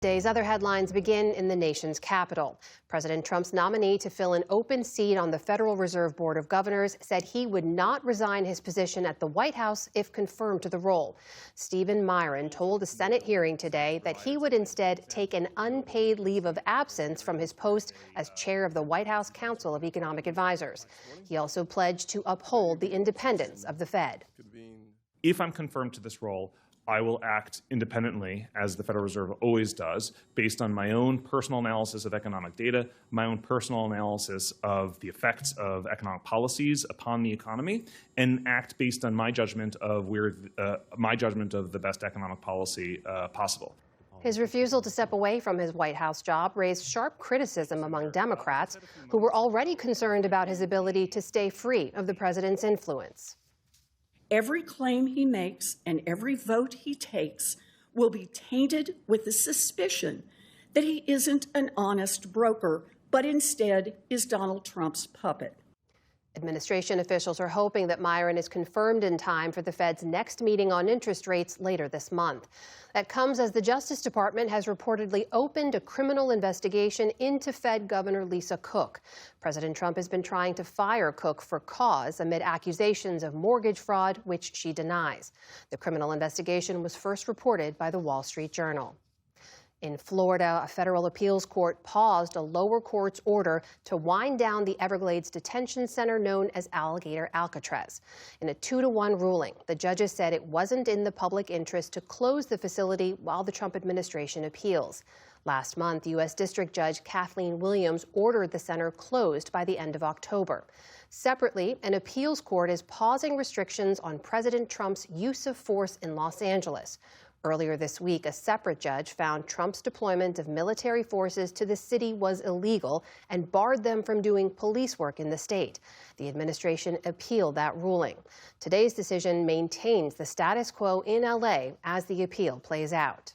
Today's other headlines begin in the nation's capital. President Trump's nominee to fill an open seat on the Federal Reserve Board of Governors said he would not resign his position at the White House if confirmed to the role. Stephen Miron told a Senate hearing today that he would instead take an unpaid leave of absence from his post as chair of the White House Council of Economic Advisers. He also pledged to uphold the independence of the Fed. If I'm confirmed to this role, I will act independently, as the Federal Reserve always does, based on my own personal analysis of economic data, my own personal analysis of the effects of economic policies upon the economy, and act based on my judgment of the best economic policy possible. His refusal to step away from his White House job raised sharp criticism among Democrats, who were already concerned about his ability to stay free of the president's influence. Every claim he makes and every vote he takes will be tainted with the suspicion that he isn't an honest broker, but instead is Donald Trump's puppet. Administration officials are hoping that Miron is confirmed in time for the Fed's next meeting on interest rates later this month. That comes as the Justice Department has reportedly opened a criminal investigation into Fed Governor Lisa Cook. President Trump has been trying to fire Cook for cause amid accusations of mortgage fraud, which she denies. The criminal investigation was first reported by the Wall Street Journal. In Florida, a federal appeals court paused a lower court's order to wind down the Everglades detention center known as Alligator Alcatraz. In a 2-to-1 ruling, the judges said it wasn't in the public interest to close the facility while the Trump administration appeals. Last month, U.S. District Judge Kathleen Williams ordered the center closed by the end of October. Separately, an appeals court is pausing restrictions on President Trump's use of force in Los Angeles. Earlier this week, a separate judge found Trump's deployment of military forces to the city was illegal and barred them from doing police work in the state. The administration appealed that ruling. Today's decision maintains the status quo in L.A. as the appeal plays out.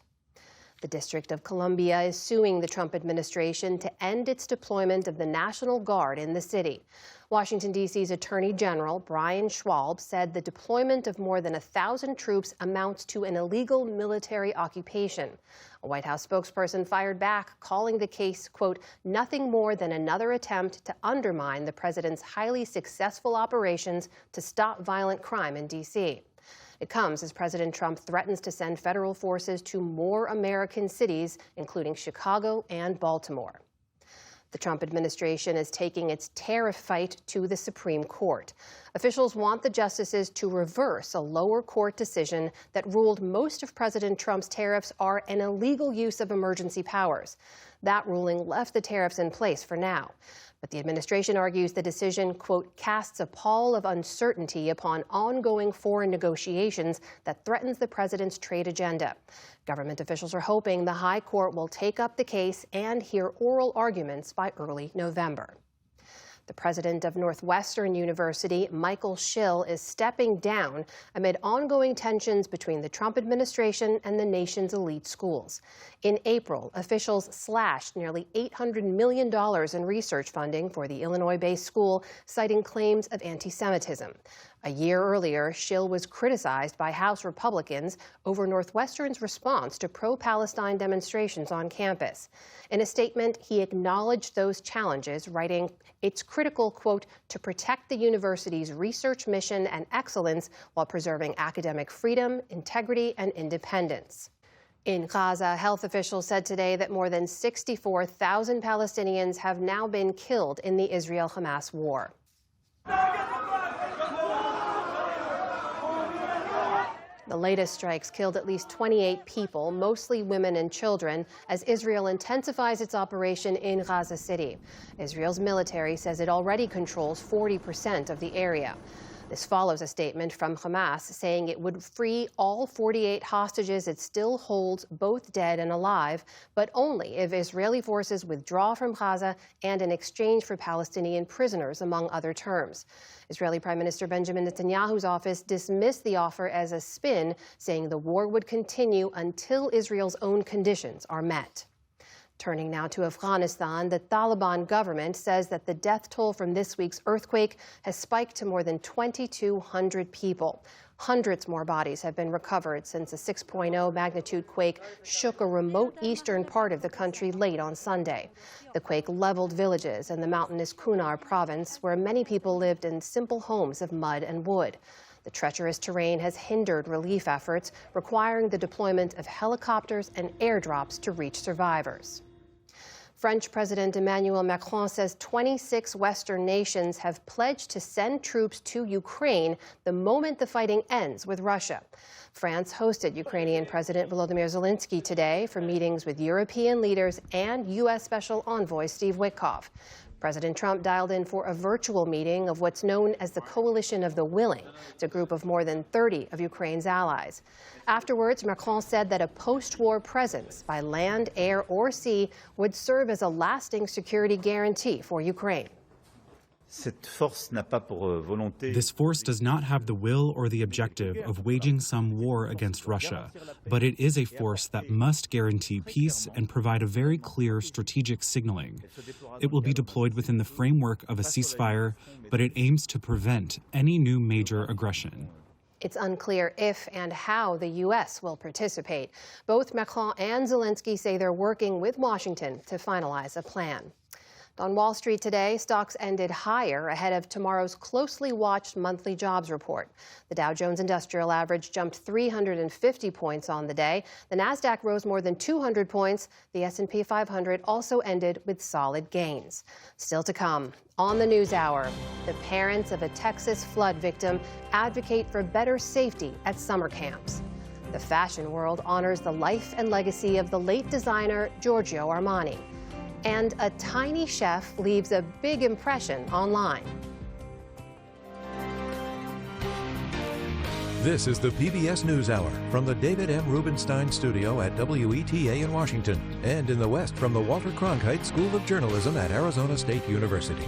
The District of Columbia is suing the Trump administration to end its deployment of the National Guard in the city. Washington, D.C.'s Attorney General Brian Schwalb said the deployment of more than 1,000 troops amounts to an illegal military occupation. A White House spokesperson fired back, calling the case, quote, nothing more than another attempt to undermine the president's highly successful operations to stop violent crime in D.C. It comes as President Trump threatens to send federal forces to more American cities, including Chicago and Baltimore. The Trump administration is taking its tariff fight to the Supreme Court. Officials want the justices to reverse a lower court decision that ruled most of President Trump's tariffs are an illegal use of emergency powers. That ruling left the tariffs in place for now. But the administration argues the decision, quote, casts a pall of uncertainty upon ongoing foreign negotiations that threatens the president's trade agenda. Government officials are hoping the high court will take up the case and hear oral arguments by early November. The president of Northwestern University, Michael Schill, is stepping down amid ongoing tensions between the Trump administration and the nation's elite schools. In April, officials slashed nearly $800 million in research funding for the Illinois-based school, citing claims of anti-Semitism. A year earlier, Schill was criticized by House Republicans over Northwestern's response to pro-Palestine demonstrations on campus. In a statement, he acknowledged those challenges, writing, it's critical, quote, to protect the university's research mission and excellence while preserving academic freedom, integrity, and independence. In Gaza, health officials said today that more than 64,000 Palestinians have now been killed in the Israel-Hamas war. The latest strikes killed at least 28 people, mostly women and children, as Israel intensifies its operation in Gaza City. Israel's military says it already controls 40% of the area. This follows a statement from Hamas saying it would free all 48 hostages it still holds, both dead and alive, but only if Israeli forces withdraw from Gaza and in exchange for Palestinian prisoners, among other terms. Israeli Prime Minister Benjamin Netanyahu's office dismissed the offer as a spin, saying the war would continue until Israel's own conditions are met. Turning now to Afghanistan, the Taliban government says that the death toll from this week's earthquake has spiked to more than 2,200 people. Hundreds more bodies have been recovered since a 6.0 magnitude quake shook a remote eastern part of the country late on Sunday. The quake leveled villages in the mountainous Kunar province, where many people lived in simple homes of mud and wood. The treacherous terrain has hindered relief efforts, requiring the deployment of helicopters and airdrops to reach survivors. French President Emmanuel Macron says 26 Western nations have pledged to send troops to Ukraine the moment the fighting ends with Russia. France hosted Ukrainian President Volodymyr Zelensky today for meetings with European leaders and U.S. Special Envoy Steve Witkoff. President Trump dialed in for a virtual meeting of what's known as the Coalition of the Willing. It's a group of more than 30 of Ukraine's allies. Afterwards, Macron said that a post-war presence by land, air, or sea would serve as a lasting security guarantee for Ukraine. This force does not have the will or the objective of waging some war against Russia, but it is a force that must guarantee peace and provide a very clear strategic signaling. It will be deployed within the framework of a ceasefire, but it aims to prevent any new major aggression. It's unclear if and how the U.S. will participate. Both Macron and Zelensky say they're working with Washington to finalize a plan. On Wall Street today, stocks ended higher ahead of tomorrow's closely watched monthly jobs report. The Dow Jones Industrial Average jumped 350 points on the day. The Nasdaq rose more than 200 points. The S&P 500 also ended with solid gains. Still to come, on the NewsHour, the parents of a Texas flood victim advocate for better safety at summer camps. The fashion world honors the life and legacy of the late designer Giorgio Armani. And a tiny chef leaves a big impression online. This is the PBS NewsHour from the David M. Rubenstein studio at WETA in Washington and in the West from the Walter Cronkite School of Journalism at Arizona State University.